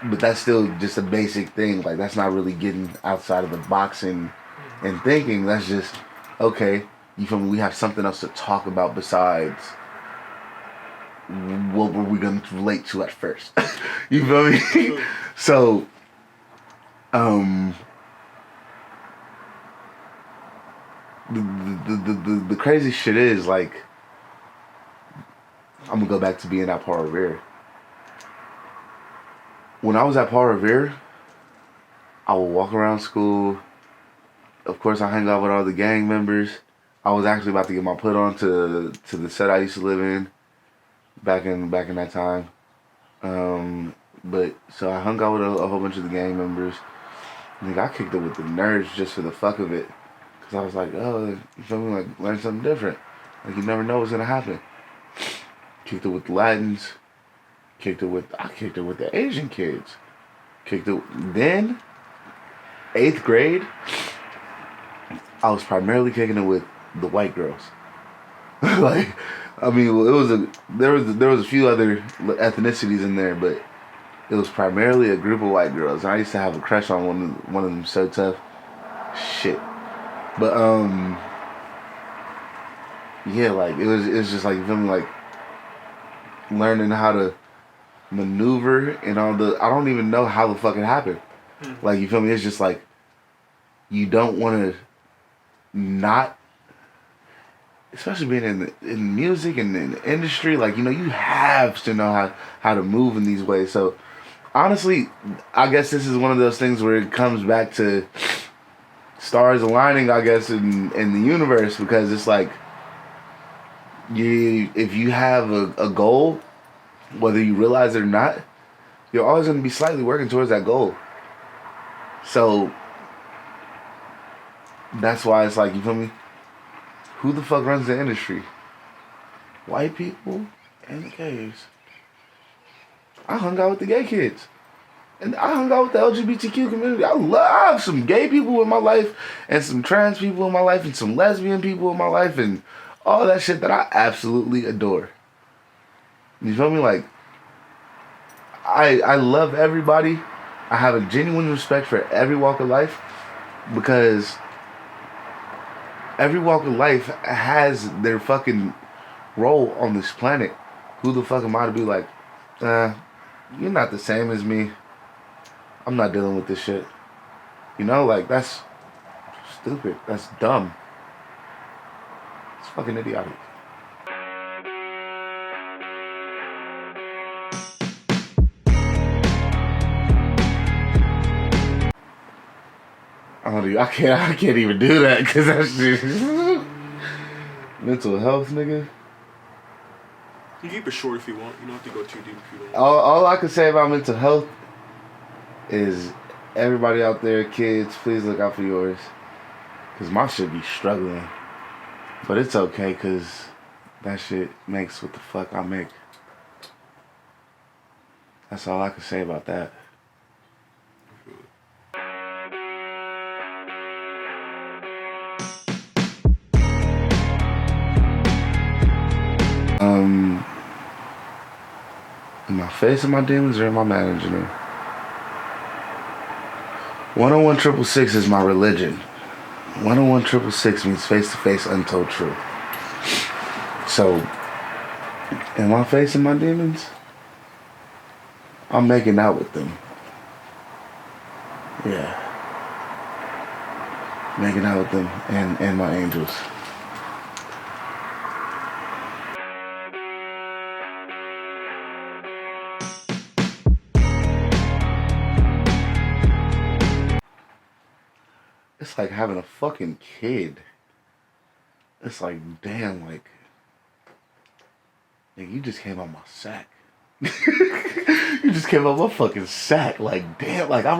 But that's still just a basic thing. Like, that's not really getting outside of the box and thinking. That's just, okay, you feel me? We have something else to talk about besides what were we going to relate to at first. You feel me? So, the crazy shit is, like, I'm going to go back to being at Paul Revere. When I was at Paul Revere, I would walk around school. Of course, I hang out with all the gang members. I was actually about to get my put on to the set I used to live in back in that time. But so I hung out with a whole bunch of the gang members. I kicked it with the nerds just for the fuck of it, cause I was like, oh, you feel me? Like, learn something different. Like, you never know what's gonna happen. Kicked it with the Latins. I kicked it with the Asian kids. Then, 8th grade, I was primarily kicking it with the white girls. Like, I mean, there was a few other ethnicities in there, but it was primarily a group of white girls. And I used to have a crush on one of them so tough. Shit. But yeah, like it's just like, you feel me, like learning how to maneuver and all the, I don't even know how the fuck it happened. Like, you feel me? It's just like, you don't want to not, especially being in music and in the industry, like, you have to know how to move in these ways. So honestly, I guess this is one of those things where it comes back to stars aligning, I guess, in the universe, because it's like, if you have a goal, whether you realize it or not, you're always going to be slightly working towards that goal. So that's why it's like, you feel me? Who the fuck runs the industry? White people and the gays. I hung out with the gay kids. And I hung out with the LGBTQ community. I love some gay people in my life, and some trans people in my life, and some lesbian people in my life, and all that shit that I absolutely adore. You feel me? Like, I love everybody. I have a genuine respect for every walk of life because every walk of life has their fucking role on this planet. Who the fuck am I to be like, you're not the same as me. I'm not dealing with this shit. You know, like, that's stupid. That's dumb. It's fucking idiotic. I can't even do that because that's just mental health, nigga. You keep it short if you want. You don't have to go too deep if you don't. All I can say about mental health is everybody out there, kids, please look out for yours. Because my shit be struggling. But it's okay because that shit makes what the fuck I make. That's all I can say about that. Am I facing my demons or am I managing them? 101-666 is my religion. 101-666 means face to face, untold truth. So, am I facing my demons? I'm making out with them. Yeah. Making out with them and my angels. It's like having a fucking kid. It's like, damn, like, nigga, you just came out my sack. You just came out my fucking sack. Like, damn, like, I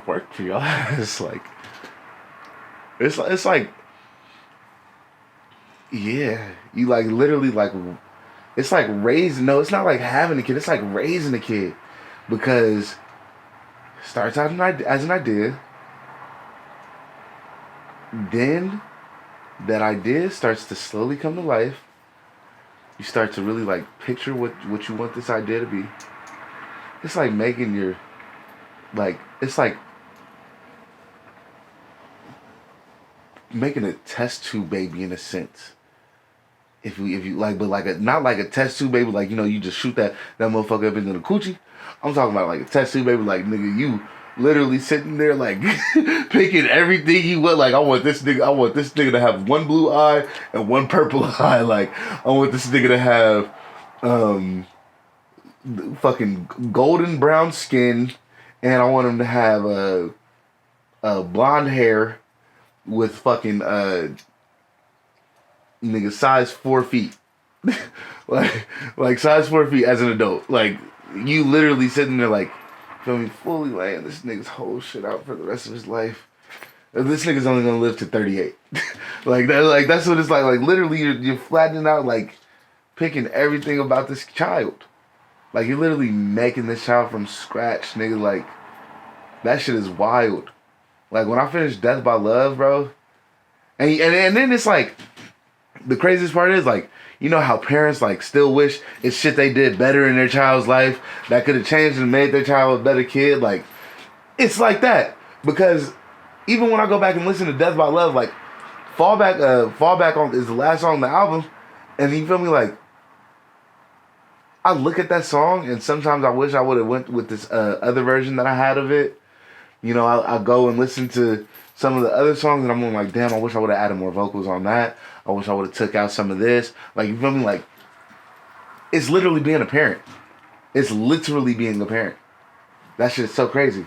work for y'all. It's like, yeah, you like literally like, it's like raising, no, it's not like having a kid, it's like raising a kid. Because it starts out as an idea. Then that idea starts to slowly come to life. You start to really like picture what you want this idea to be. It's like making your, like, it's like making a test tube baby in a sense. If you like, but like not like a test tube baby, like, you know, you just shoot that motherfucker up into the coochie. I'm talking about like a test tube baby, like, nigga, you literally sitting there like picking everything you want. Like, I want this nigga to have one blue eye and one purple eye. Like, I want this nigga to have fucking golden brown skin, and I want him to have blonde hair with fucking nigga size 4 feet. like size 4 feet as an adult. Like, you literally sitting there like, feel me, fully laying this nigga's whole shit out for the rest of his life. This nigga's only gonna live to 38. Like that's what it's like. Like, literally you're flattening out, like, picking everything about this child. Like, you're literally making this child from scratch, nigga. Like, that shit is wild. Like, when I finished Death by Love, bro, and then it's like, the craziest part is, like, you know how parents, like, still wish it's shit they did better in their child's life that could have changed and made their child a better kid? Like, it's like that. Because even when I go back and listen to Death by Love, like, Fall Back on is the last song on the album, and you feel me, like, I look at that song and sometimes I wish I would have went with this other version that I had of it. You know, I go and listen to some of the other songs and I'm like, damn, I wish I would have added more vocals on that. I wish I would have took out some of this. Like, you feel me? Like, it's literally being a parent. It's literally being a parent. That shit is so crazy.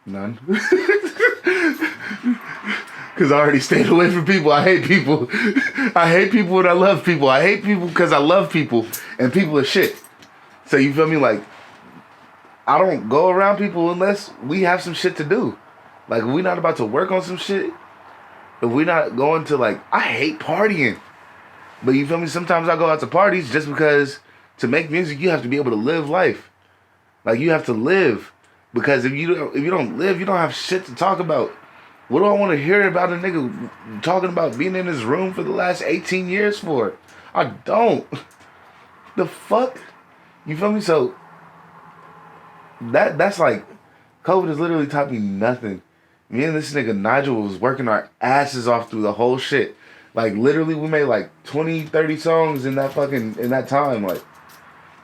None. Because I already stayed away from people. I hate people. I hate people and I love people. I hate people because I love people. And people are shit. So, you feel me? Like, I don't go around people unless we have some shit to do. Like, if we not about to work on some shit, if we not going to, like, I hate partying. But you feel me? Sometimes I go out to parties just because to make music, you have to be able to live life. Like, you have to live. Because if you don't live, you don't have shit to talk about. What do I want to hear about a nigga talking about being in his room for the last 18 years for? I don't. The fuck? You feel me? So that's like, COVID has literally taught me nothing. Me and this nigga Nigel was working our asses off through the whole shit. Like literally we made like 20, 30 songs in that time. Like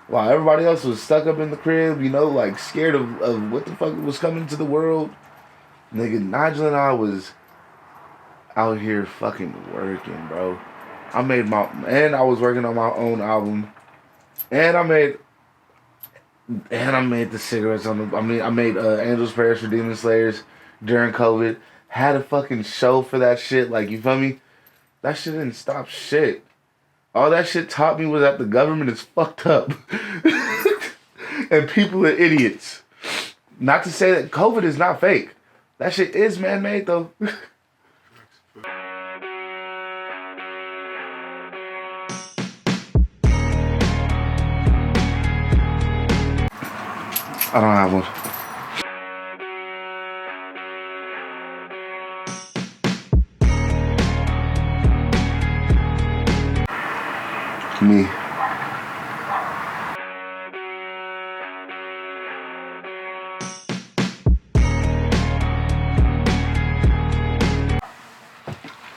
while everybody else was stuck up in the crib, you know, like scared of what the fuck was coming to the world. Nigga, Nigel and I was out here fucking working, bro. I was working on my own album. And I made the cigarettes I made Angels Prayers for Demon Slayers during COVID. Had a fucking show for that shit. Like, you feel me? That shit didn't stop shit. All that shit taught me was that the government is fucked up. And people are idiots. Not to say that COVID is not fake. That shit is man-made, though. I don't have one. Me.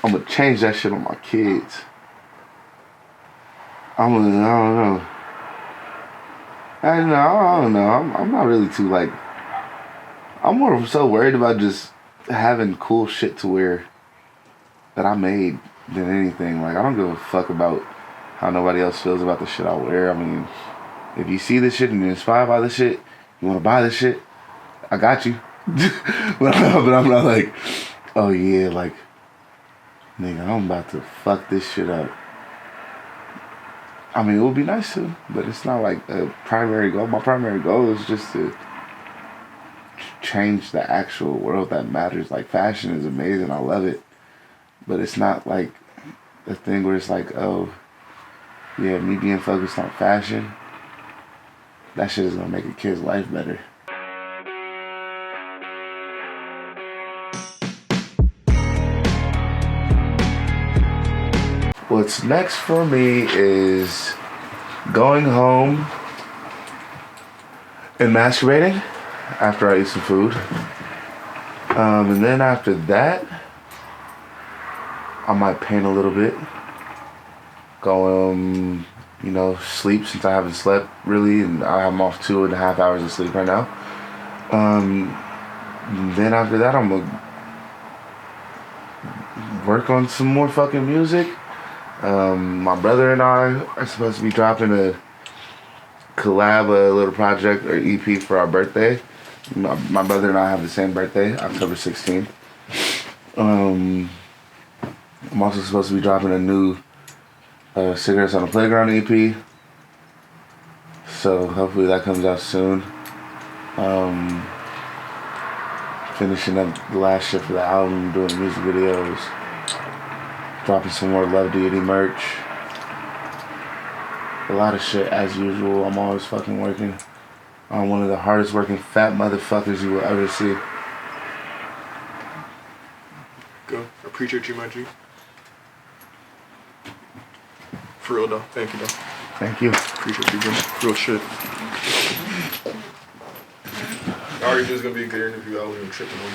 I'm gonna change that shit on my kids. I don't know. I don't know. I'm not really too like. I'm more so worried about just having cool shit to wear that I made than anything. Like I don't give a fuck about how nobody else feels about the shit I wear. I mean, if you see this shit and you're inspired by this shit, you want to buy this shit, I got you. but I'm not like, oh yeah, like, nigga, I'm about to fuck this shit up. I mean, it would be nice to, but it's not like a primary goal. My primary goal is just to change the actual world that matters. Like, fashion is amazing. I love it. But it's not like a thing where it's like, oh, yeah, me being focused on fashion, that shit is gonna make a kid's life better. What's next for me is going home and masturbating after I eat some food. And then after that, I might paint a little bit. Go, sleep since I haven't slept really, and I'm off 2.5 hours of sleep right now. Then after that, I'm gonna work on some more fucking music. My brother and I are supposed to be dropping a little project or EP for our birthday. My brother and I have the same birthday, October 16th. I'm also supposed to be dropping a new Cigarettes on the Playground EP. So hopefully that comes out soon. Finishing up the last shit for the album, doing music videos. Dropping some more Love Deity merch. A lot of shit as usual. I'm always fucking working. I'm one of the hardest working fat motherfuckers you will ever see. Go. I appreciate you, my G. For real though. Thank you though. Thank you. Appreciate you, bro. Real shit. I already knew it was gonna be a good interview. I wasn't even tripping on you.